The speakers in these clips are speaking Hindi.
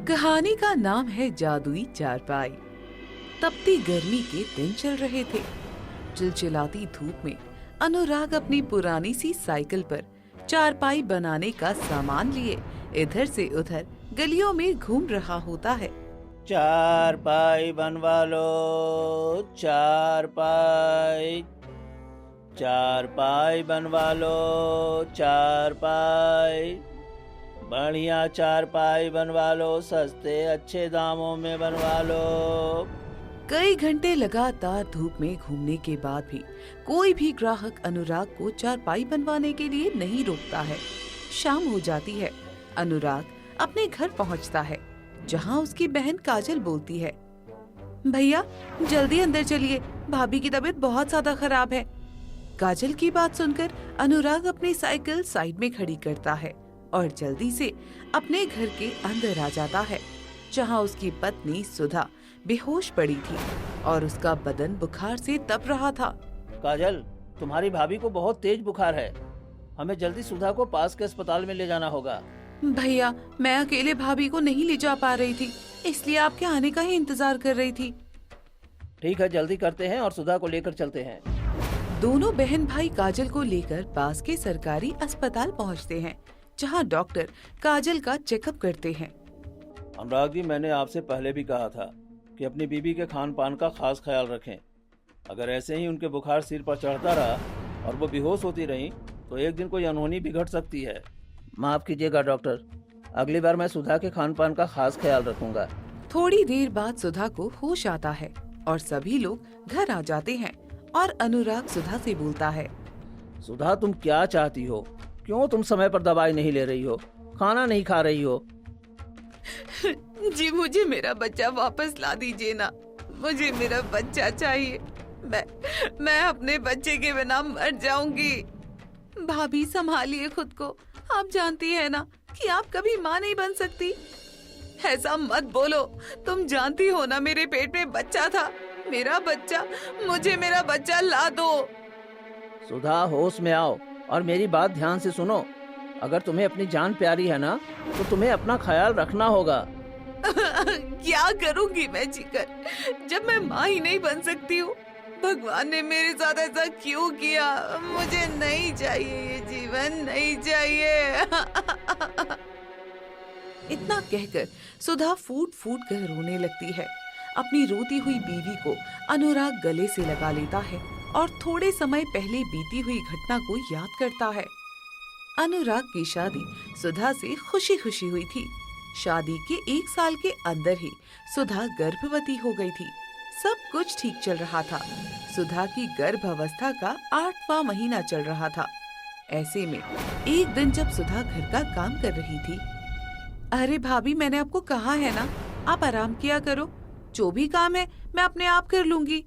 कहानी का नाम है जादुई चारपाई। तपती गर्मी के दिन चल रहे थे। चिलचिलाती धूप में अनुराग अपनी पुरानी सी साइकिल पर चारपाई बनाने का सामान लिए इधर से उधर गलियों में घूम रहा होता है। चारपाई बनवा लो, चारपाई, चारपाई बनवा लो, चारपाई, बढ़िया चारपाई बनवा लो, सस्ते अच्छे दामों में बनवा लो। कई घंटे लगातार धूप में घूमने के बाद भी कोई भी ग्राहक अनुराग को चारपाई बनवाने के लिए नहीं रोकता है। शाम हो जाती है। अनुराग अपने घर पहुंचता है, जहां उसकी बहन काजल बोलती है, भैया जल्दी अंदर चलिए, भाभी की तबीयत बहुत ज्यादा खराब है। काजल की बात सुनकर अनुराग अपनी साइकिल साइड में खड़ी करता है और जल्दी से अपने घर के अंदर आ जाता है, जहां उसकी पत्नी सुधा बेहोश पड़ी थी और उसका बदन बुखार से तप रहा था। काजल, तुम्हारी भाभी को बहुत तेज बुखार है, हमें जल्दी सुधा को पास के अस्पताल में ले जाना होगा। भैया मैं अकेले भाभी को नहीं ले जा पा रही थी, इसलिए आपके आने का ही इंतजार कर रही थी। ठीक है, जल्दी करते हैं और सुधा को लेकर चलते हैं। दोनों बहन भाई काजल को लेकर पास के सरकारी अस्पताल पहुंचते हैं, जहां डॉक्टर काजल का चेकअप करते हैं। अनुराग जी, मैंने आपसे पहले भी कहा था कि अपनी बीबी के खान पान का खास ख्याल रखें। अगर ऐसे ही उनके बुखार सिर पर चढ़ता रहा और वो बेहोश होती रही तो एक दिन कोई अनहोनी बिगड़ सकती है। माफ कीजिएगा डॉक्टर, अगली बार मैं सुधा के खान पान का खास ख्याल रखूंगा। थोड़ी देर बाद सुधा को होश आता है और सभी लोग घर आ जाते हैं और अनुराग सुधा से बोलता है, सुधा तुम क्या चाहती हो? क्यों तुम समय पर दवाई नहीं ले रही हो, खाना नहीं खा रही हो? जी मुझे मेरा बच्चा वापस ला दीजिए ना, मुझे मेरा बच्चा चाहिए। मैं अपने बच्चे के बिना मर जाऊंगी। भाभी संभालिए खुद को, आप जानती है ना कि आप कभी माँ नहीं बन सकती। ऐसा मत बोलो, तुम जानती हो ना मेरे पेट में बच्चा था, मेरा बच्चा, मुझे मेरा बच्चा ला दो। सुधा होश में आओ और मेरी बात ध्यान से सुनो। अगर तुम्हें अपनी जान प्यारी है ना तो तुम्हें अपना ख्याल रखना होगा। क्या करूंगी मैं जीकर, जब मैं माँ ही नहीं बन सकती हूँ। भगवान ने मेरे साथ ऐसा क्यों किया? मुझे नहीं चाहिए, ये जीवन नहीं चाहिए। इतना कहकर सुधा फूट फूट कर रोने लगती है। अपनी रोती हुई बीवी को अनुराग गले से लगा लेता है और थोड़े समय पहले बीती हुई घटना को याद करता है। अनुराग की शादी सुधा से खुशी खुशी हुई थी। शादी के 1 साल के अंदर ही सुधा गर्भवती हो गई थी। सब कुछ ठीक चल रहा था। सुधा की गर्भावस्था का 8वां महीना चल रहा था। ऐसे में एक दिन जब सुधा घर का काम कर रही थी, अरे भाभी मैंने आपको कहा है ना, आप आराम किया करो, जो भी काम है मैं अपने आप कर लूंगी।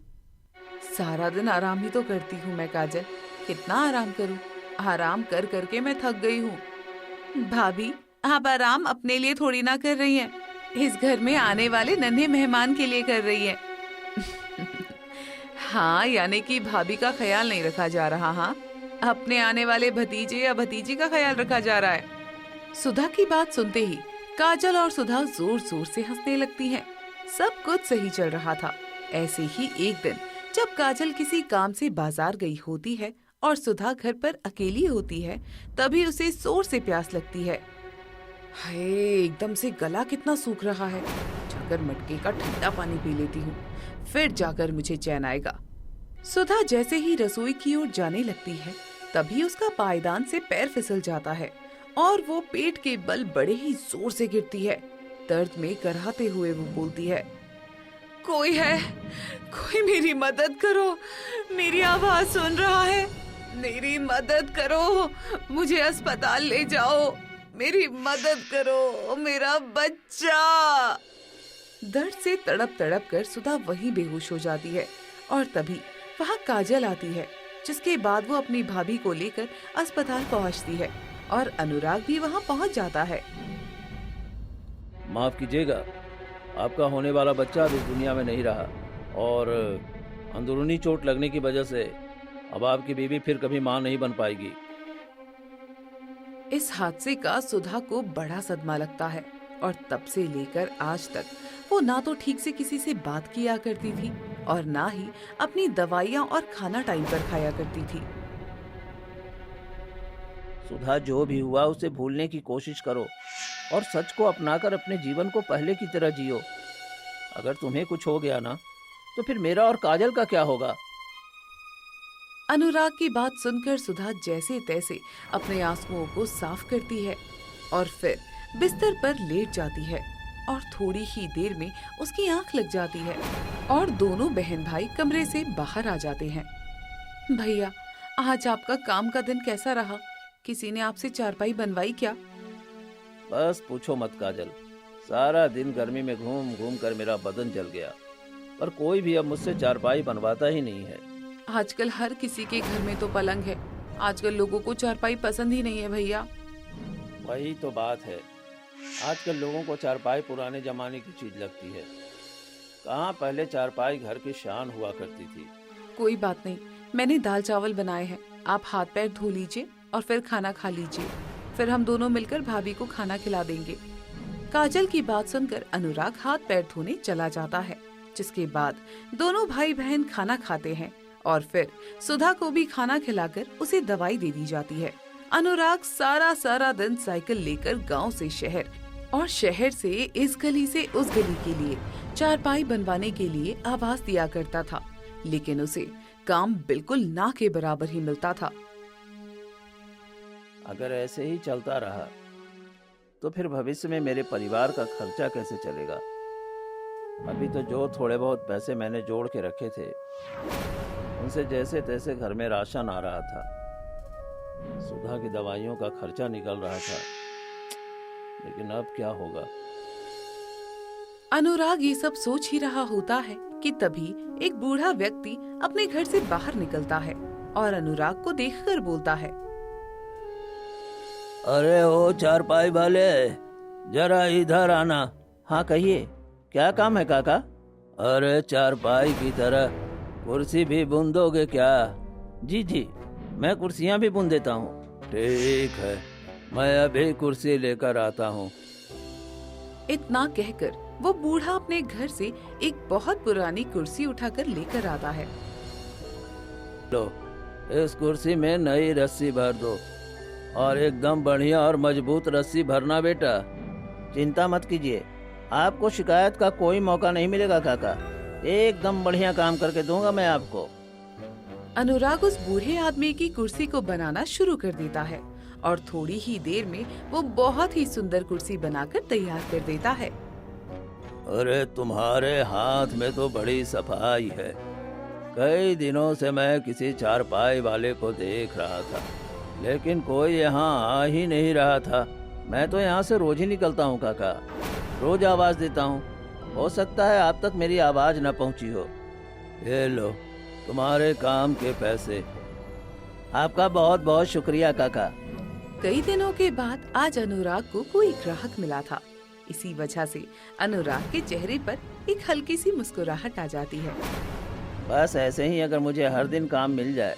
सारा दिन आराम ही तो करती हूँ मैं काजल, कितना आराम करूँ? आराम कर करके मैं थक गई हूँ। भाभी आप आराम अपने लिए थोड़ी ना कर रही हैं, इस घर में आने वाले नन्हे मेहमान के लिए कर रही हैं। हाँ, यानी कि भाभी का ख्याल नहीं रखा जा रहा। हाँ, अपने आने वाले भतीजे या भतीजी का ख्याल रखा जा रहा है। सुधा की बात सुनते ही काजल और सुधा जोर जोर से हंसने लगती हैं। सब कुछ सही चल रहा था। ऐसे ही एक दिन जब काजल किसी काम से बाजार गई होती है और सुधा घर पर अकेली होती है, तभी उसे जोर से प्यास लगती है। हाय, एकदम से गला कितना सूख रहा है, जाकर मटके का ठंडा पानी पी लेती हूँ, फिर जाकर मुझे चैन आएगा। सुधा जैसे ही रसोई की ओर जाने लगती है, तभी उसका पायदान से पैर फिसल जाता है और वो पेट के बल बड़े ही जोर से गिरती है। दर्द में कराहते हुए वो बोलती है, कोई है, कोई मेरी मदद करो, मेरी आवाज सुन रहा है, मेरी मदद करो, मुझे अस्पताल ले जाओ, मेरी मदद करो, मेरा बच्चा। दर्द से तड़प तड़प कर सुधा वहीं बेहोश हो जाती है और तभी वहाँ काजल आती है, जिसके बाद वो अपनी भाभी को लेकर अस्पताल पहुँचती है और अनुराग भी वहाँ पहुँच जाता है। माफ कीजिएगा, आपका होने वाला बच्चा अब इस दुनिया में नहीं रहा और अंदरूनी चोट लगने की वजह से अब आपकी बीवी फिर कभी मां नहीं बन पाएगी। इस हादसे का सुधा को बड़ा सदमा लगता है। और तब से लेकर आज तक वो ना तो ठीक से किसी से बात किया करती थी और ना ही अपनी दवाइयाँ और खाना टाइम पर खाया करती थी। सुधा, जो भी हुआ उसे भूलने की कोशिश करो और सच को अपनाकर अपने जीवन को पहले की तरह जियो। अगर तुम्हें कुछ हो गया ना तो फिर मेरा और काजल का क्या होगा? अनुराग की बात सुनकर सुधा जैसे तैसे अपने आंसुओं को साफ करती है और फिर बिस्तर पर लेट जाती है और थोड़ी ही देर में उसकी आंख लग जाती है और दोनों बहन भाई कमरे से बाहर आ जाते हैं। भैया, आज आपका काम का दिन कैसा रहा? किसी ने आपसे चारपाई बनवाई क्या? बस पूछो मत काजल, सारा दिन गर्मी में घूम घूम कर मेरा बदन जल गया, पर कोई भी अब मुझसे चारपाई बनवाता ही नहीं है। आजकल हर किसी के घर में तो पलंग है, आजकल लोगों को चारपाई पसंद ही नहीं है भैया। वही तो बात है, आजकल लोगों को चारपाई पुराने जमाने की चीज लगती है। कहाँ पहले चारपाई घर की शान हुआ करती थी। कोई बात नहीं, मैंने दाल चावल बनाए हैं, आप हाथ पैर धो लीजिए और फिर खाना खा लीजिए, फिर हम दोनों मिलकर भाभी को खाना खिला देंगे। काजल की बात सुनकर अनुराग हाथ पैर धोने चला जाता है, जिसके बाद दोनों भाई बहन खाना खाते हैं और फिर सुधा को भी खाना खिलाकर उसे दवाई दे दी जाती है। अनुराग सारा दिन साइकिल लेकर गांव से शहर और शहर से इस गली से उस गली के लिए चारपाई बनवाने के लिए आवाज दिया करता था, लेकिन उसे काम बिल्कुल ना के बराबर ही मिलता था। अगर ऐसे ही चलता रहा तो फिर भविष्य में मेरे परिवार का खर्चा कैसे चलेगा? अभी तो जो थोड़े बहुत पैसे मैंने जोड़ के रखे थे उनसे जैसे तैसे घर में राशन आ रहा था, सुधा की दवाइयों का खर्चा निकल रहा था, लेकिन अब क्या होगा? अनुराग ये सब सोच ही रहा होता है कि तभी एक बूढ़ा व्यक्ति अपने घर से बाहर निकलता है और अनुराग को देखकर बोलता है, अरे ओ चारपाई वाले, जरा इधर आना। हाँ कहिए, क्या काम है काका? अरे चारपाई की तरह कुर्सी भी बुन दोगे क्या? जी जी, मैं कुर्सियाँ भी बुन देता हूँ। ठीक है, मैं अभी कुर्सी लेकर आता हूँ। इतना कहकर वो बूढ़ा अपने घर से एक बहुत पुरानी कुर्सी उठाकर लेकर आता है। लो, इस कुर्सी में नई रस्सी भर दो और एकदम बढ़िया और मजबूत रस्सी भरना बेटा। चिंता मत कीजिए, आपको शिकायत का कोई मौका नहीं मिलेगा काका। एकदम बढ़िया काम करके दूंगा मैं आपको। अनुराग उस बूढ़े आदमी की कुर्सी को बनाना शुरू कर देता है और थोड़ी ही देर में वो बहुत ही सुंदर कुर्सी बनाकर तैयार कर देता है। अरे तुम्हारे हाथ में तो बड़ी सफाई है। कई दिनों से मैं किसी चारपाई वाले को देख रहा था, लेकिन कोई यहाँ आ ही नहीं रहा था। मैं तो यहाँ से रोज ही निकलता हूँ काका, रोज आवाज देता हूँ। हो सकता है आप तक मेरी आवाज न पहुँची हो। ये लो तुम्हारे काम के पैसे। आपका बहुत बहुत शुक्रिया काका। कई दिनों के बाद आज अनुराग को कोई ग्राहक मिला था। इसी वजह से अनुराग के चेहरे पर एक हल्की सी मुस्कुराहट आ जाती है। बस ऐसे ही अगर मुझे हर दिन काम मिल जाए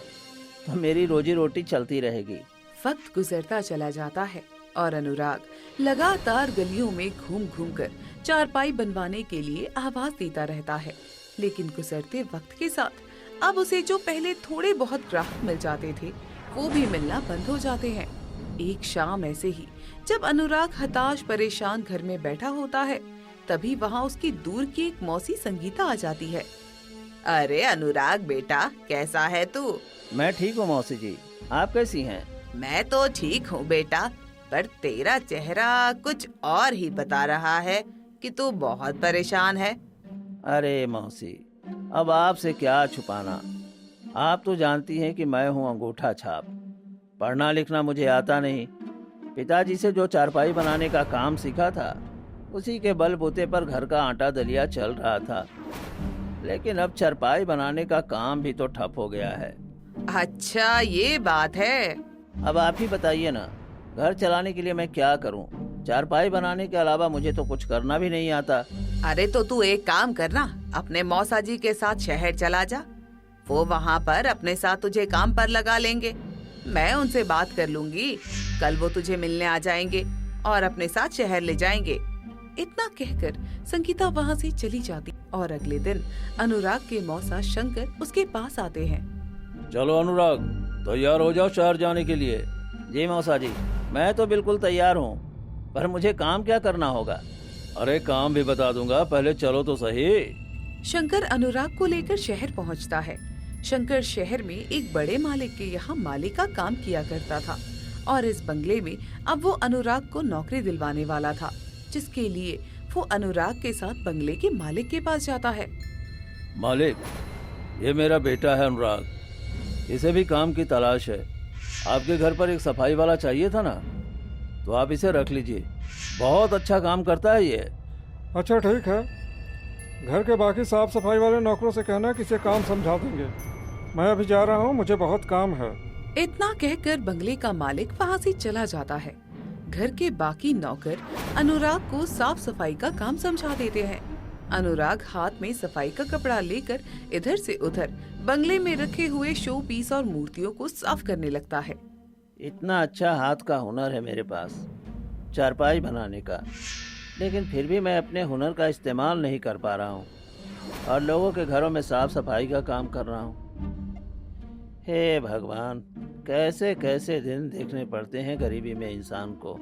तो मेरी रोजी रोटी चलती रहेगी। वक्त गुजरता चला जाता है और अनुराग लगातार गलियों में घूम घूम कर चारपाई बनवाने के लिए आवाज देता रहता है, लेकिन गुजरते वक्त के साथ अब उसे जो पहले थोड़े बहुत ग्राहक मिल जाते थे वो भी मिलना बंद हो जाते हैं। एक शाम ऐसे ही जब अनुराग हताश परेशान घर में बैठा होता है, तभी वहाँ उसकी दूर की एक मौसी संगीता आ जाती है। अरे अनुराग बेटा, कैसा है तू? मैं ठीक हूँ मौसी जी, आप कैसी हैं? मैं तो ठीक हूँ बेटा, पर तेरा चेहरा कुछ और ही बता रहा है कि तू बहुत परेशान है। अरे मौसी, अब आपसे क्या छुपाना। आप तो जानती हैं कि मैं हूँ अंगूठा छाप। पढ़ना लिखना मुझे आता नहीं। पिताजी से जो चारपाई बनाने का काम सीखा था उसी के बलबूते पर घर का आटा दलिया चल रहा था, लेकिन अब चारपाई बनाने का काम भी तो ठप हो गया है। अच्छा ये बात है। अब आप ही बताइए ना, घर चलाने के लिए मैं क्या करूं? चारपाई बनाने के अलावा मुझे तो कुछ करना भी नहीं आता। अरे तो तू एक काम करना, अपने मौसा जी के साथ शहर चला जा। वो वहाँ पर अपने साथ तुझे काम पर लगा लेंगे। मैं उनसे बात कर लूंगी, कल वो तुझे मिलने आ जाएंगे और अपने साथ शहर ले जाएंगे। इतना कहकर संगीता वहाँ से चली जाती और अगले दिन अनुराग के मौसा शंकर उसके पास आते हैं। चलो अनुराग, तैयार हो जाओ शहर जाने के लिए। जी मौसा जी, मैं तो बिल्कुल तैयार हूँ, पर मुझे काम क्या करना होगा? अरे काम भी बता दूंगा, पहले चलो तो सही। शंकर अनुराग को लेकर शहर पहुँचता है। शंकर शहर में एक बड़े मालिक के यहाँ माली का काम किया करता था और इस बंगले में अब वो अनुराग को नौकरी दिलवाने वाला था, जिसके लिए वो अनुराग के साथ बंगले के मालिक के पास जाता है। मालिक, ये मेरा बेटा है अनुराग, इसे भी काम की तलाश है। आपके घर पर एक सफाई वाला चाहिए था ना, तो आप इसे रख लीजिए, बहुत अच्छा काम करता है ये। अच्छा ठीक है, घर के बाकी साफ सफाई वाले नौकरों से कहना कि इसे काम समझा देंगे। मैं अभी जा रहा हूँ, मुझे बहुत काम है। इतना कहकर बंगले का मालिक वहाँ से चला जाता है। घर के बाकी नौकर अनुराग को साफ सफाई का काम समझा देते हैं। अनुराग हाथ में सफाई का कपड़ा लेकर इधर से उधर बंगले में रखे हुए शो पीस और मूर्तियों को साफ करने लगता है। इतना अच्छा हाथ का हुनर है मेरे पास, चारपाई बनाने का, लेकिन फिर भी मैं अपने हुनर का इस्तेमाल नहीं कर पा रहा हूँ और लोगों के घरों में साफ सफाई का काम कर रहा हूँ। हे भगवान, कैसे कैसे दिन देखने पड़ते हैं गरीबी में इंसान को।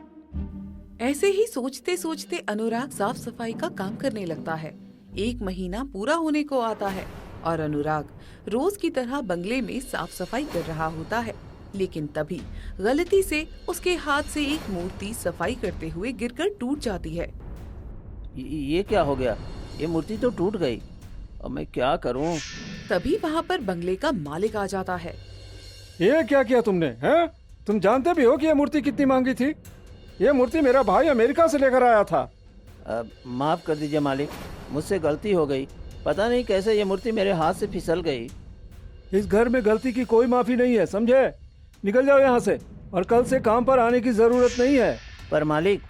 ऐसे ही सोचते सोचते अनुराग साफ सफाई का काम करने लगता है। 1 महीना पूरा होने को आता है और अनुराग रोज की तरह बंगले में साफ सफाई कर रहा होता है, लेकिन तभी गलती से उसके हाथ से एक मूर्ति सफाई करते हुए गिरकर टूट जाती है। ये क्या हो गया? ये मूर्ति तो टूट गई, अब मैं क्या करूं? तभी वहाँ पर बंगले का मालिक आ जाता है। ये क्या किया तुमने? हैं? तुम जानते भी हो कि ये मूर्ति कितनी महंगी थी? ये मूर्ति मेरा भाई अमेरिका से लेकर आया था। माफ कर दीजिए मालिक, मुझसे गलती हो गई। पता नहीं कैसे ये मूर्ति मेरे हाथ से फिसल गई। इस घर में गलती की कोई माफी नहीं है, समझे? निकल जाओ यहाँ से और कल से काम पर आने की जरूरत नहीं है। पर मालिक,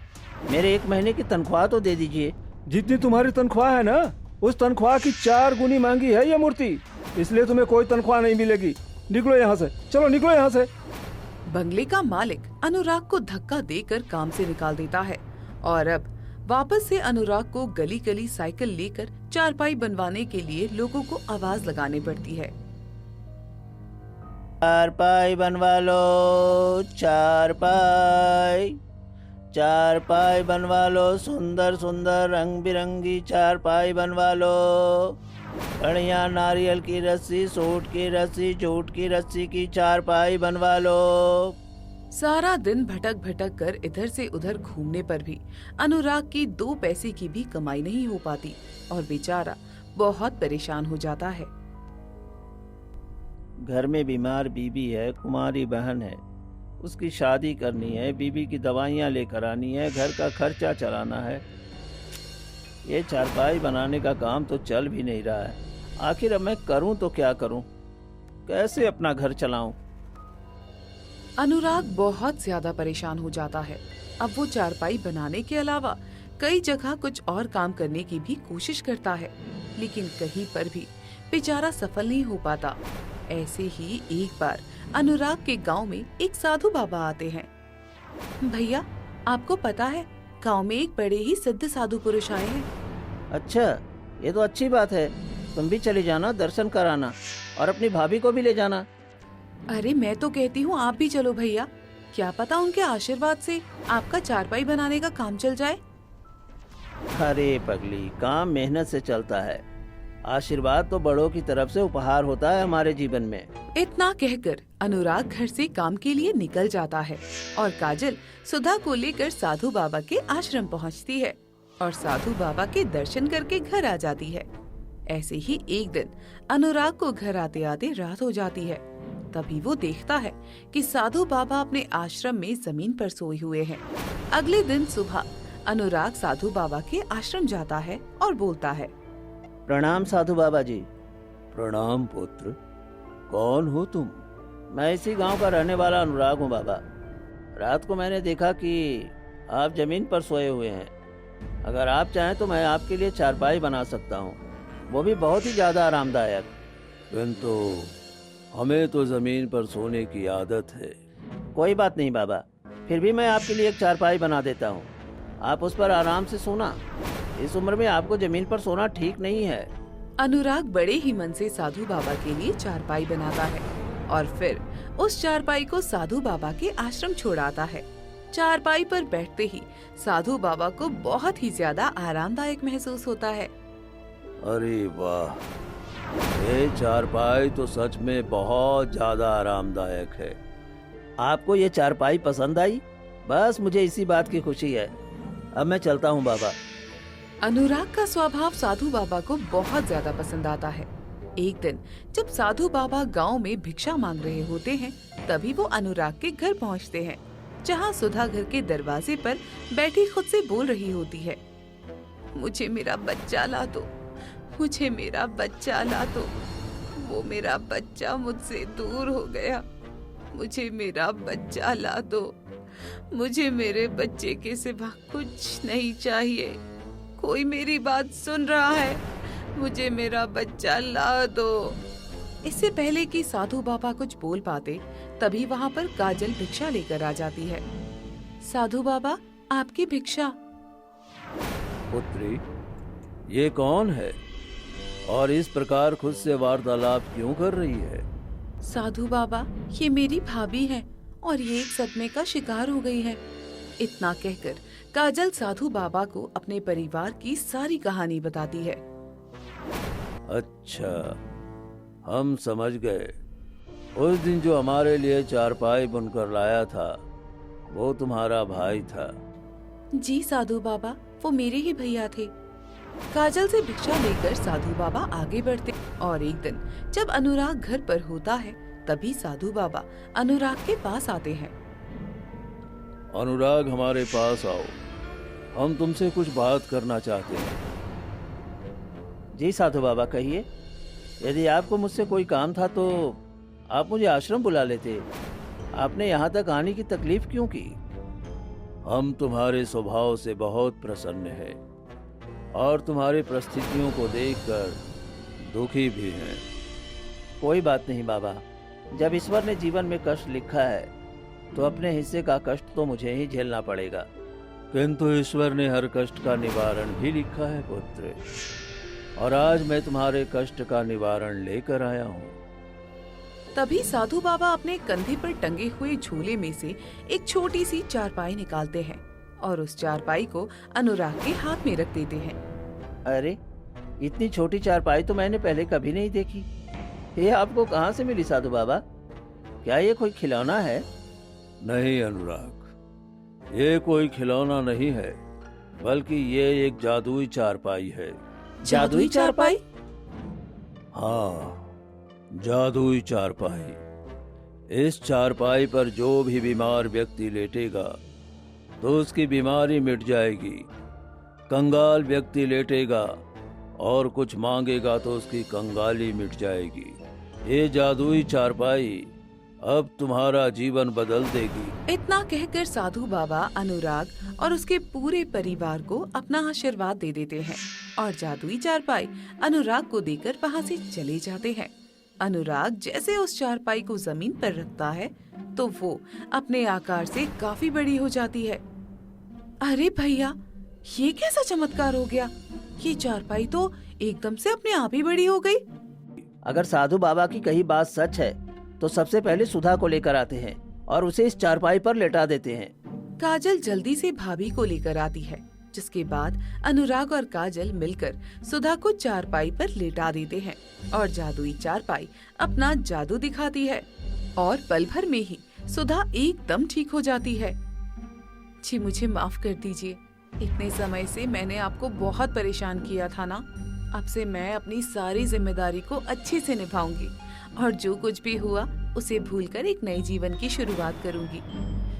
मेरे 1 महीने की तनख्वाह तो दे दीजिए। जितनी तुम्हारी तनख्वाह है ना, उस तनख्वाह की 4 गुनी महंगी है ये मूर्ति, इसलिए तुम्हें कोई तनख्वाह नहीं मिलेगी। निकलो यहाँ से, चलो निकलो यहाँ से। बंगले का मालिक अनुराग को धक्का देकर काम से निकाल देता है और अब वापस से अनुराग को गली गली साइकिल लेकर चारपाई बनवाने के लिए लोगों को आवाज लगानी पड़ती है। चारपाई बनवा लो, चारपाई, चारपाई बनवा लो, सुंदर सुंदर रंग बिरंगी चारपाई बनवा लो। बढ़िया नारियल की रस्सी, सूट की रस्सी, जूट की रस्सी की चारपाई बनवा लो। सारा दिन भटक भटक कर इधर से उधर घूमने पर भी अनुराग की 2 पैसे की भी कमाई नहीं हो पाती और बेचारा बहुत परेशान हो जाता है। घर में बीमार बीबी है, कुमारी बहन है, उसकी शादी करनी है, बीबी की दवाइयाँ लेकर आनी है, घर का खर्चा चलाना है। ये चारपाई बनाने का काम तो चल भी नहीं रहा है। आखिर अब मैं करूं तो क्या करूं? कैसे अपना घर चलाऊं? अनुराग बहुत ज्यादा परेशान हो जाता है। अब वो चारपाई बनाने के अलावा कई जगह कुछ और काम करने की भी कोशिश करता है, लेकिन कहीं पर भी बेचारा सफल नहीं हो पाता। ऐसे ही एक बार अनुराग के गांव में एक साधु बाबा आते हैं। भैया, आपको पता है गांव में एक बड़े ही सिद्ध साधु पुरुष आए हैं। अच्छा, ये तो अच्छी बात है। तुम भी चले जाना, दर्शन कराना और अपनी भाभी को भी ले जाना। अरे मैं तो कहती हूँ आप भी चलो भैया, क्या पता उनके आशीर्वाद से आपका चारपाई बनाने का काम चल जाए। अरे पगली, काम मेहनत से चलता है, आशीर्वाद तो बड़ों की तरफ से उपहार होता है हमारे जीवन में। इतना कहकर अनुराग घर से काम के लिए निकल जाता है और काजल सुधा को लेकर साधु बाबा के आश्रम पहुंचती है और साधु बाबा के दर्शन करके घर आ जाती है। ऐसे ही एक दिन अनुराग को घर आते आते रात हो जाती है। तभी वो देखता है कि साधु बाबा अपने आश्रम में जमीन पर सोए हुए हैं। अगले दिन सुबह अनुराग साधु बाबा के आश्रम जाता है और बोलता है, प्रणाम साधु बाबा जी। प्रणाम पुत्र, कौन हो तुम? मैं इसी गांव का रहने वाला अनुराग हूँ बाबा। रात को मैंने देखा कि आप जमीन पर सोए हुए हैं। अगर आप चाहें तो मैं आपके लिए चारपाई बना सकता हूँ, वो भी बहुत ही ज़्यादा आरामदायक। किंतु हमें तो ज़मीन पर सोने की आदत है। कोई बात नहीं बाबा, फिर भी मैं आपके लिए एक चारपाई बना देता हूँ। आप उस पर आराम से सोना। इस उम्र में आपको जमीन पर सोना ठीक नहीं है। अनुराग बड़े ही मन से साधु बाबा के लिए चारपाई बनाता है और फिर उस चारपाई को साधु बाबा के आश्रम छोड़ाता है। चारपाई पर बैठते ही साधु बाबा को बहुत ही ज्यादा आरामदायक महसूस होता है। अरे वाह, ये चारपाई तो सच में बहुत ज्यादा आरामदायक है। आपको ये चारपाई पसंद आई? बस मुझे इसी बात की खुशी है। अब मैं चलता हूँ बाबा। अनुराग का स्वभाव साधु बाबा को बहुत ज्यादा पसंद आता है। एक दिन जब साधु बाबा गांव में भिक्षा मांग रहे होते हैं, तभी वो अनुराग के घर पहुंचते हैं, जहां सुधा घर के दरवाजे पर बैठी खुद से बोल रही होती है, मुझे मेरा बच्चा ला दो, मुझे मेरा बच्चा ला दो। वो मेरा बच्चा मुझसे दूर हो गया, मुझे मेरा बच्चा ला दो। मुझे मेरे बच्चे के सिवा कुछ नहीं चाहिए। कोई मेरी बात सुन रहा है? मुझे मेरा बच्चा ला दो। इससे पहले कि साधु बाबा कुछ बोल पाते, तभी वहाँ पर काजल भिक्षा लेकर आ जाती है। साधु बाबा, आपकी भिक्षा। पुत्री, ये कौन है और इस प्रकार खुद से वार्तालाप क्यों कर रही है? साधु बाबा, ये मेरी भाभी है और ये एक सदमे का शिकार हो गई है। इतना कहकर काजल साधु बाबा को अपने परिवार की सारी कहानी बताती है। अच्छा, हम समझ गए। उस दिन जो हमारे लिए चारपाई बुनकर लाया था, वो तुम्हारा भाई था। जी साधु बाबा, वो मेरे ही भैया थे। काजल से भिक्षा लेकर साधु बाबा आगे बढ़ते और एक दिन जब अनुराग घर पर होता है, तभी साधु बाबा अनुराग के पास आते हैं। अनुराग, हमारे पास आओ, हम तुमसे कुछ बात करना चाहते हैं। जी साधु बाबा, कहिए। यदि आपको मुझसे कोई काम था तो आप मुझे आश्रम बुला लेते। आपने यहाँ तक आने की तकलीफ क्यों की? हम तुम्हारे स्वभाव से बहुत प्रसन्न हैं और तुम्हारी परिस्थितियों को देखकर दुखी भी हैं। कोई बात नहीं बाबा, जब ईश्वर ने जीवन में कष्ट लिखा है तो अपने हिस्से का कष्ट तो मुझे ही झेलना पड़ेगा। किंतु ईश्वर ने हर कष्ट का निवारण भी लिखा है पुत्र, और आज मैं तुम्हारे कष्ट का निवारण लेकर आया हूँ। तभी साधु बाबा अपने कंधे पर टंगे हुए झोले में से एक छोटी सी चारपाई निकालते हैं और उस चारपाई को अनुराग के हाथ में रख देते हैं। अरे, इतनी छोटी चारपाई तो मैंने पहले कभी नहीं देखी। ये आपको कहाँ से मिली साधु बाबा? क्या ये कोई खिलौना है? नहीं अनुराग, ये कोई खिलौना नहीं है, बल्कि ये एक जादुई चारपाई है। जादुई चारपाई? हाँ, जादुई चारपाई। इस चारपाई पर जो भी बीमार व्यक्ति लेटेगा तो उसकी बीमारी मिट जाएगी। कंगाल व्यक्ति लेटेगा और कुछ मांगेगा तो उसकी कंगाली मिट जाएगी। ये जादुई चारपाई अब तुम्हारा जीवन बदल देगी। इतना कहकर साधु बाबा अनुराग और उसके पूरे परिवार को अपना आशीर्वाद दे देते हैं और जादुई चारपाई अनुराग को देकर वहाँ से चले जाते हैं। अनुराग जैसे उस चारपाई को जमीन पर रखता है तो वो अपने आकार से काफी बड़ी हो जाती है। अरे भैया, ये कैसा चमत्कार हो गया? ये चारपाई तो एकदम से अपने आप ही बड़ी हो गई। अगर साधु बाबा की कही बात सच है तो सबसे पहले सुधा को लेकर आते हैं और उसे इस चारपाई पर लेटा देते हैं। काजल जल्दी से भाभी को लेकर आती है, जिसके बाद अनुराग और काजल मिलकर सुधा को चारपाई पर लेटा देते हैं और जादुई चारपाई अपना जादू दिखाती है और पल भर में ही सुधा एकदम ठीक हो जाती है। जी मुझे माफ कर दीजिए, इतने समय से मैंने आपको बहुत परेशान किया था ना। अब से मैं अपनी सारी जिम्मेदारी को अच्छे से निभाऊंगी और जो कुछ भी हुआ उसे भूलकर एक नए जीवन की शुरुआत करूंगी।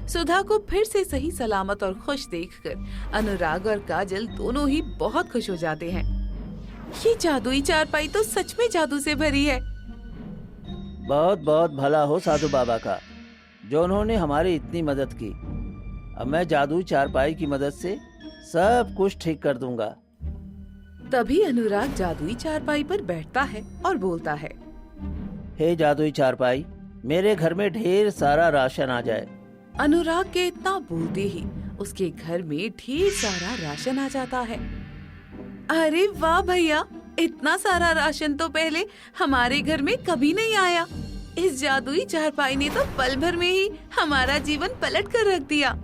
सुधा को फिर से सही सलामत और खुश देखकर अनुराग और काजल दोनों ही बहुत खुश हो जाते हैं। ये जादुई चारपाई तो सच में जादू से भरी है। बहुत बहुत भला हो साधु बाबा का, जो उन्होंने हमारी इतनी मदद की। अब मैं जादुई चारपाई की मदद से सब कुछ ठीक कर दूंगा। तभी अनुराग जादुई चारपाई पर बैठता है और बोलता है, हे जादुई चारपाई, मेरे घर में ढेर सारा राशन आ जाए। अनुराग के इतना बोलते ही उसके घर में ढेर सारा राशन आ जाता है। अरे वाह भैया, इतना सारा राशन तो पहले हमारे घर में कभी नहीं आया। इस जादुई चारपाई ने तो पल भर में ही हमारा जीवन पलट कर रख दिया।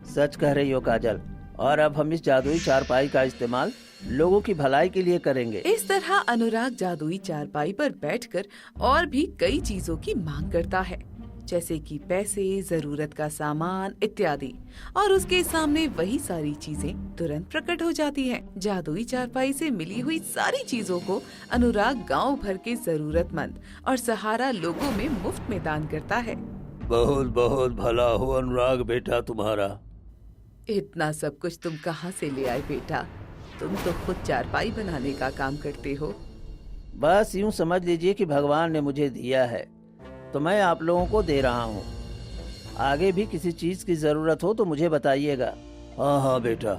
सच कह रही हो काजल, और अब हम इस जादुई चारपाई का इस्तेमाल लोगों की भलाई के लिए करेंगे। इस तरह अनुराग जादुई चारपाई पर बैठकर और भी कई चीजों की मांग करता है, जैसे कि पैसे, जरूरत का सामान इत्यादि, और उसके सामने वही सारी चीजें तुरंत प्रकट हो जाती हैं। जादुई चारपाई से मिली हुई सारी चीजों को अनुराग गांव भर के जरूरतमंद और सहारा लोगों में मुफ्त में दान करता है। बहुत बहुत भला हो अनुराग बेटा तुम्हारा। इतना सब कुछ तुम कहाँ से ले आए बेटा? तुम तो खुद चारपाई बनाने का काम करते हो। बस यूं समझ लीजिए कि भगवान ने मुझे दिया है तो मैं आप लोगों को दे रहा हूँ। आगे भी किसी चीज की जरूरत हो तो मुझे बताइएगा। हाँ हाँ बेटा,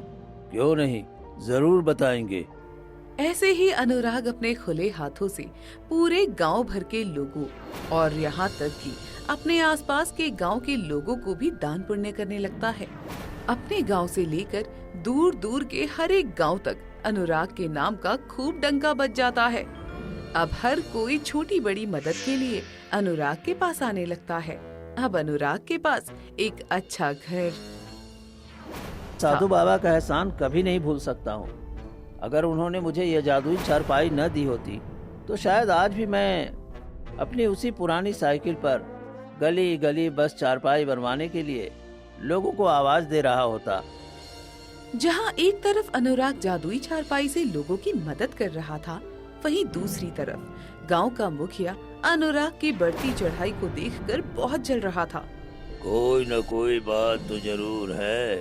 क्यों नहीं, जरूर बताएंगे। ऐसे ही अनुराग अपने खुले हाथों से पूरे गांव भर के लोगों और यहाँ तक कि अपने आसपास के गांव के लोगों को भी दान पुण्य करने लगता है। अपने गांव से लेकर दूर दूर के हर एक गांव तक अनुराग के नाम का खूब डंका बज जाता है। अब हर कोई छोटी बड़ी मदद के लिए अनुराग के पास आने लगता है। अब अनुराग के पास एक अच्छा घर। साधु बाबा का एहसान कभी नहीं भूल सकता हूँ। अगर उन्होंने मुझे यह जादुई चारपाई न दी होती तो शायद आज भी मैं अपनी उसी पुरानी साइकिल पर गली गली बस चारपाई बनवाने के लिए लोगों को आवाज दे रहा होता। जहाँ एक तरफ अनुराग जादुई चारपाई से लोगों की मदद कर रहा था, वहीं दूसरी तरफ गांव का मुखिया अनुराग की बढ़ती चढ़ाई को देखकर बहुत जल रहा था। कोई न कोई बात तो जरूर है,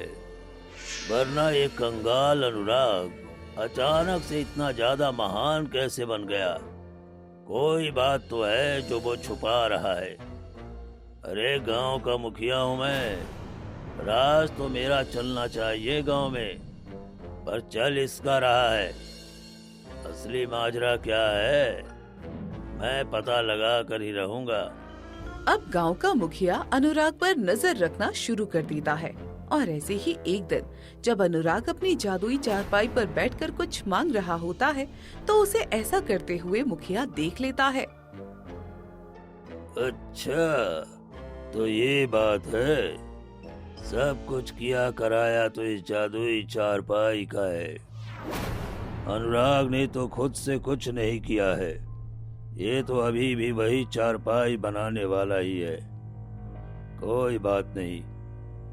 वरना ये कंगाल अनुराग अचानक से इतना ज्यादा महान कैसे बन गया। कोई बात तो है जो वो छुपा रहा है। अरे गांव का मुखिया हूँ मैं, राज तो मेरा चलना चाहिए गांव में, पर चल इसका रहा है। असली माजरा क्या है मैं पता लगा कर ही रहूंगा। अब गांव का मुखिया अनुराग पर नजर रखना शुरू कर देता है, और ऐसे ही एक दिन जब अनुराग अपनी जादुई चारपाई पर बैठकर कुछ मांग रहा होता है तो उसे ऐसा करते हुए मुखिया देख लेता है। अच्छा, तो ये बात है, सब कुछ किया कराया तो इस जादुई चारपाई का है। अनुराग ने तो खुद से कुछ नहीं किया है, ये तो अभी भी वही चारपाई बनाने वाला ही है। कोई बात नहीं,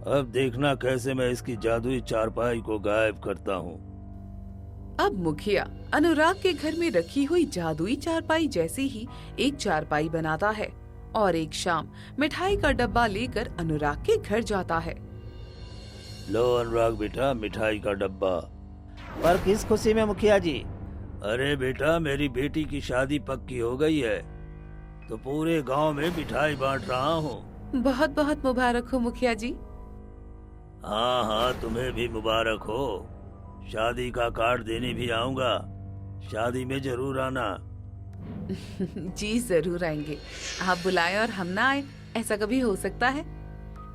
अब देखना कैसे मैं इसकी जादुई चारपाई को गायब करता हूँ। अब मुखिया अनुराग के घर में रखी हुई जादुई चारपाई जैसे ही एक चारपाई बनाता है और एक शाम मिठाई का डब्बा लेकर अनुराग के घर जाता है। लो अनुराग बेटा, मिठाई का डब्बा। पर किस खुशी में मुखिया जी? अरे बेटा, मेरी बेटी की शादी पक्की हो गई है तो पूरे गांव में मिठाई बांट रहा हूँ। बहुत बहुत मुबारक हो मुखिया जी। हाँ हाँ, तुम्हें भी मुबारक हो। शादी का कार्ड देने भी आऊंगा, शादी में जरूर आना। जी जरूर आएंगे, आप बुलाएं और हम ना आए, ऐसा कभी हो सकता है?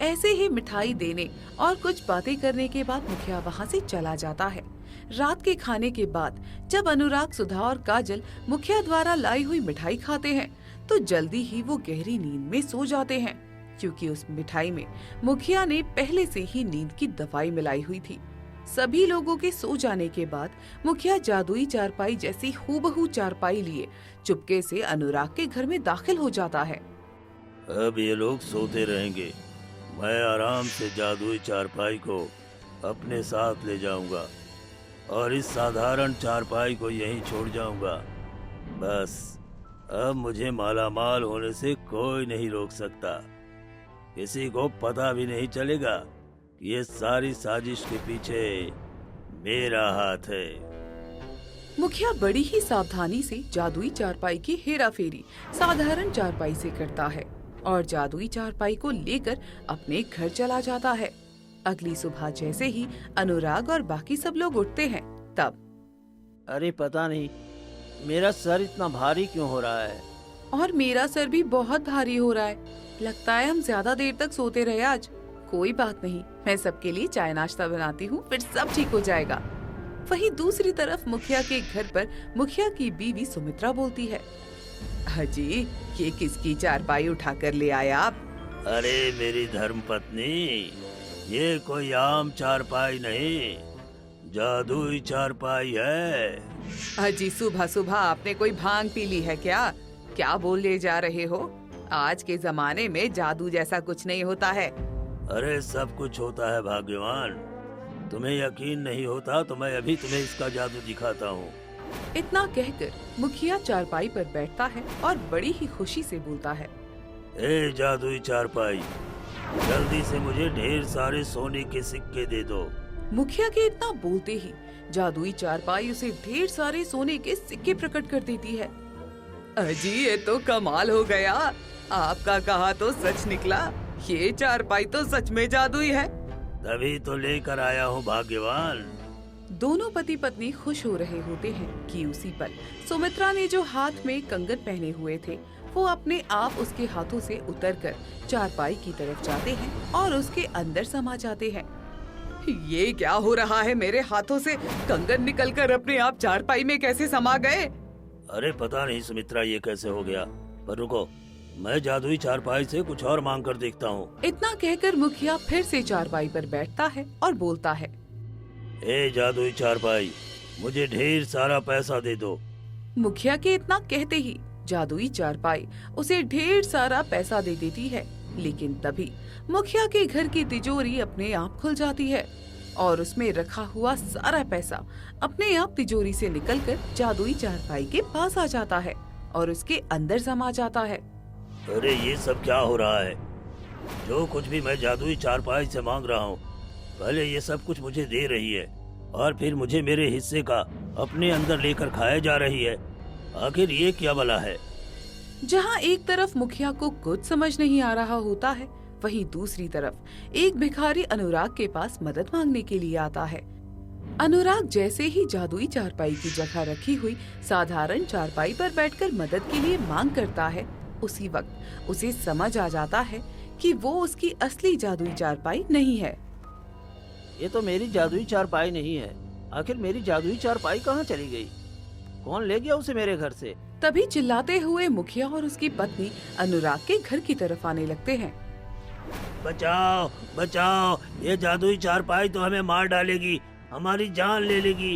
ऐसे ही मिठाई देने और कुछ बातें करने के बाद मुखिया वहाँ से चला जाता है। रात के खाने के बाद जब अनुराग, सुधा और काजल मुखिया द्वारा लाई हुई मिठाई खाते हैं तो जल्दी ही वो गहरी नींद में सो जाते हैं, क्योंकि उस मिठाई में मुखिया ने पहले से ही नींद की दवाई मिलाई हुई थी। सभी लोगों के सो जाने के बाद मुखिया जादुई चारपाई जैसी हूबहू चारपाई लिए चुपके से अनुराग के घर में दाखिल हो जाता है। अब ये लोग सोते रहेंगे, मैं आराम से जादुई चारपाई को अपने साथ ले जाऊंगा और इस साधारण चारपाई को यहीं छोड़ जाऊंगा। बस अब मुझे मालामाल होने से कोई नहीं रोक सकता। किसी को पता भी नहीं चलेगा कि ये सारी साजिश के पीछे मेरा हाथ है। मुखिया बड़ी ही सावधानी से जादुई चारपाई की हेराफेरी साधारण चारपाई से करता है और जादुई चारपाई को लेकर अपने घर चला जाता है। अगली सुबह जैसे ही अनुराग और बाकी सब लोग उठते हैं तब, अरे पता नहीं मेरा सर इतना भारी क्यों हो रहा है। और मेरा सर भी बहुत भारी हो रहा है, लगता है हम ज्यादा देर तक सोते रहे आज। कोई बात नहीं, मैं सबके लिए चाय नाश्ता बनाती हूँ, फिर सब ठीक हो जाएगा। वहीं दूसरी तरफ मुखिया के घर पर मुखिया की बीवी सुमित्रा बोलती है, हाजी ये किसकी चारपाई उठा कर ले आए आप? अरे मेरी धर्मपत्नी, ये कोई आम चारपाई नहीं, जादुई चारपाई है। हाजी सुबह सुबह आपने कोई भांग पी ली है क्या? क्या बोले जा रहे हो? आज के जमाने में जादू जैसा कुछ नहीं होता है। अरे सब कुछ होता है भाग्यवान, तुम्हें यकीन नहीं होता तो मैं अभी तुम्हें इसका जादू दिखाता हूँ। इतना कहकर मुखिया चारपाई पर बैठता है और बड़ी ही खुशी से बोलता है, ए जादुई चारपाई, जल्दी से मुझे ढेर सारे सोने के सिक्के दे दो। मुखिया के इतना बोलते ही जादुई चारपाई उसे ढेर सारे सोने के सिक्के प्रकट कर देती है। अजी ये तो कमाल हो गया, आपका कहा तो सच निकला, ये चारपाई तो सच में जादुई है। तभी तो लेकर आया हूँ भाग्यवान। दोनों पति पत्नी खुश हो रहे होते हैं कि उसी पल सुमित्रा ने जो हाथ में कंगन पहने हुए थे वो अपने आप उसके हाथों से उतरकर चारपाई की तरफ जाते हैं और उसके अंदर समा जाते हैं। ये क्या हो रहा है? मेरे हाथों से कंगन निकलकर अपने आप चारपाई में कैसे समा गए? अरे पता नहीं सुमित्रा ये कैसे हो गया, पर रुको, मैं जादुई चारपाई से कुछ और मांग कर देखता हूँ। इतना कहकर मुखिया फिर से चारपाई पर बैठता है और बोलता है, ए जादुई चारपाई, मुझे ढेर सारा पैसा दे दो। मुखिया के इतना कहते ही जादुई चारपाई उसे ढेर सारा पैसा दे देती है। लेकिन तभी मुखिया के घर की तिजोरी अपने आप खुल जाती है और उसमें रखा हुआ सारा पैसा अपने आप तिजोरी से निकलकर जादुई चारपाई के पास आ जाता है और उसके अंदर समा जाता है। अरे ये सब क्या हो रहा है? जो कुछ भी मैं जादुई चारपाई से मांग रहा हूँ, पहले ये सब कुछ मुझे दे रही है और फिर मुझे मेरे हिस्से का अपने अंदर लेकर खाया जा रही है। आखिर ये क्या भला है? जहाँ एक तरफ मुखिया को कुछ समझ नहीं आ रहा होता है, वहीं दूसरी तरफ एक भिखारी अनुराग के पास मदद मांगने के लिए आता है। अनुराग जैसे ही जादुई चारपाई की जगह रखी हुई साधारण चारपाई पर बैठकर मदद के लिए मांग करता है, उसी वक्त उसे समझ आ जाता है कि वो उसकी असली जादुई चारपाई नहीं है। ये तो मेरी जादुई चारपाई नहीं है। आखिर मेरी जादुई चारपाई कहाँ चली गई? कौन ले गया उसे मेरे घर से? तभी चिल्लाते हुए मुखिया और उसकी पत्नी अनुराग के घर की तरफ आने लगते हैं। बचाओ बचाओ, ये जादुई चारपाई तो हमें मार डालेगी, हमारी जान ले लेगी।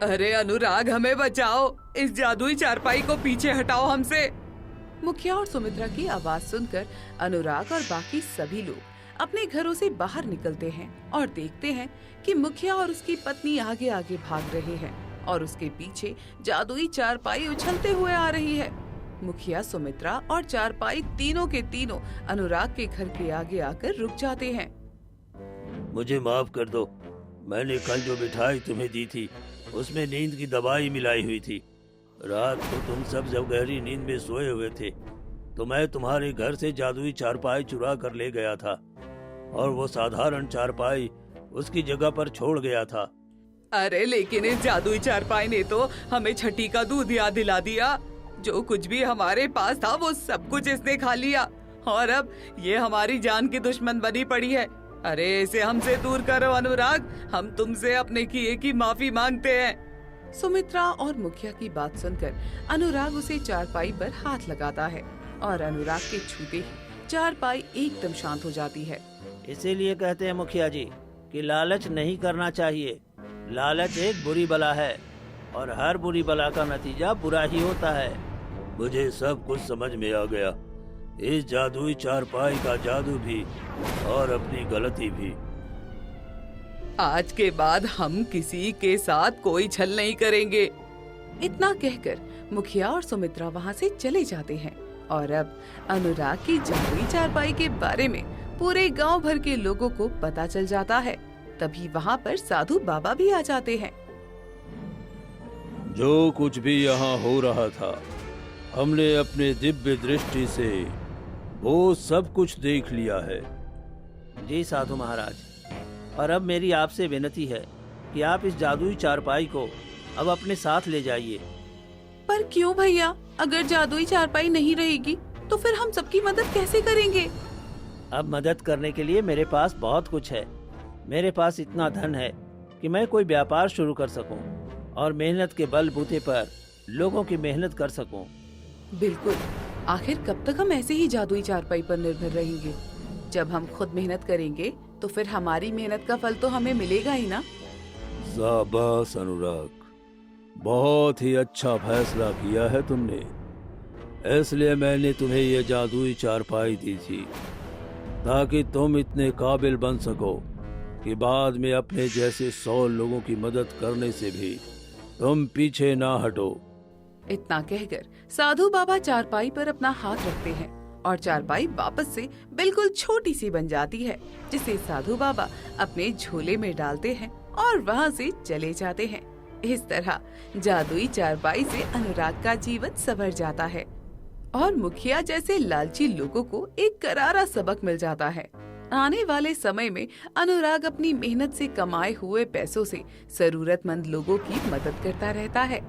अरे अनुराग हमें बचाओ, इस जादुई चारपाई को पीछे हटाओ हमसे। मुखिया और सुमित्रा की आवाज सुनकर अनुराग और बाकी सभी लोग अपने घरों से बाहर निकलते हैं और देखते हैं कि मुखिया और उसकी पत्नी आगे आगे भाग रहे हैं और उसके पीछे जादुई चारपाई उछलते हुए आ रही है। मुखिया, सुमित्रा और चारपाई तीनों के तीनों अनुराग के घर के आगे आकर रुक जाते हैं। मुझे माफ कर दो, मैंने कल जो मिठाई तुम्हें दी थी उसमें नींद की दवाई मिलाई हुई थी। रात को तुम सब जब गहरी नींद में सोए हुए थे तो मैं तुम्हारे घर से जादुई चारपाई चुरा कर ले गया था और वो साधारण चारपाई उसकी जगह पर छोड़ गया था। अरे लेकिन इस जादुई चारपाई ने तो हमें छठी का दूध याद दिला दिया। जो कुछ भी हमारे पास था वो सब कुछ इसने खा लिया और अब ये हमारी जान की दुश्मन बनी पड़ी है। अरे इसे हमसे दूर करो अनुराग, हम तुमसे अपने किए की माफी मांगते हैं। सुमित्रा और मुखिया की बात सुनकर अनुराग उसे चारपाई पर हाथ लगाता है और अनुराग के छूते ही चारपाई एकदम शांत हो जाती है। इसीलिए कहते हैं मुखिया जी कि लालच नहीं करना चाहिए। लालच एक बुरी बला है और हर बुरी बला का नतीजा बुरा ही होता है। मुझे सब कुछ समझ में आ गया, इस जादुई चारपाई का जादू भी और अपनी गलती भी। आज के बाद हम किसी के साथ कोई छल नहीं करेंगे। इतना कहकर मुखिया और सुमित्रा वहाँ से चले जाते हैं और अब अनुराग की जादुई चारपाई के बारे में पूरे गांव भर के लोगों को पता चल जाता है। तभी वहाँ पर साधु बाबा भी आ जाते हैं। जो कुछ भी यहाँ हो रहा था, हमने अपने दिव्य दृष्टि से वो सब कुछ देख लिया है। जी साधु महाराज, और अब मेरी आपसे विनती है कि आप इस जादुई चारपाई को अब अपने साथ ले जाइए। पर क्यों भैया? अगर जादुई चारपाई नहीं रहेगी तो फिर हम सबकी मदद कैसे करेंगे? अब मदद करने के लिए मेरे पास बहुत कुछ है। मेरे पास इतना धन है कि मैं कोई व्यापार शुरू कर सकूं और मेहनत के बलबूते पर लोगों की मेहनत कर सकूं। बिल्कुल। आखिर कब तक हम ऐसे ही जादुई चारपाई पर निर्भर रहेंगे? जब हम खुद मेहनत करेंगे तो फिर हमारी मेहनत का फल तो हमें मिलेगा ही ना। शाबाश अनुराग, बहुत ही अच्छा फैसला किया है तुमने। इसलिए मैंने तुम्हें ये जादुई चारपाई दी थी ताकि तुम इतने काबिल बन सको कि बाद में अपने जैसे 100 लोगों की मदद करने से भी तुम पीछे ना हटो। इतना कहकर साधु बाबा चारपाई पर अपना हाथ रखते हैं और चारपाई वापस से बिल्कुल छोटी सी बन जाती है, जिसे साधु बाबा अपने झोले में डालते हैं और वहाँ से चले जाते हैं। इस तरह जादुई चारपाई से अनुराग का जीवन संवर जाता है और मुखिया जैसे लालची लोगों को एक करारा सबक मिल जाता है। आने वाले समय में अनुराग अपनी मेहनत से कमाए हुए पैसों से जरूरतमंद लोगों की मदद करता रहता है।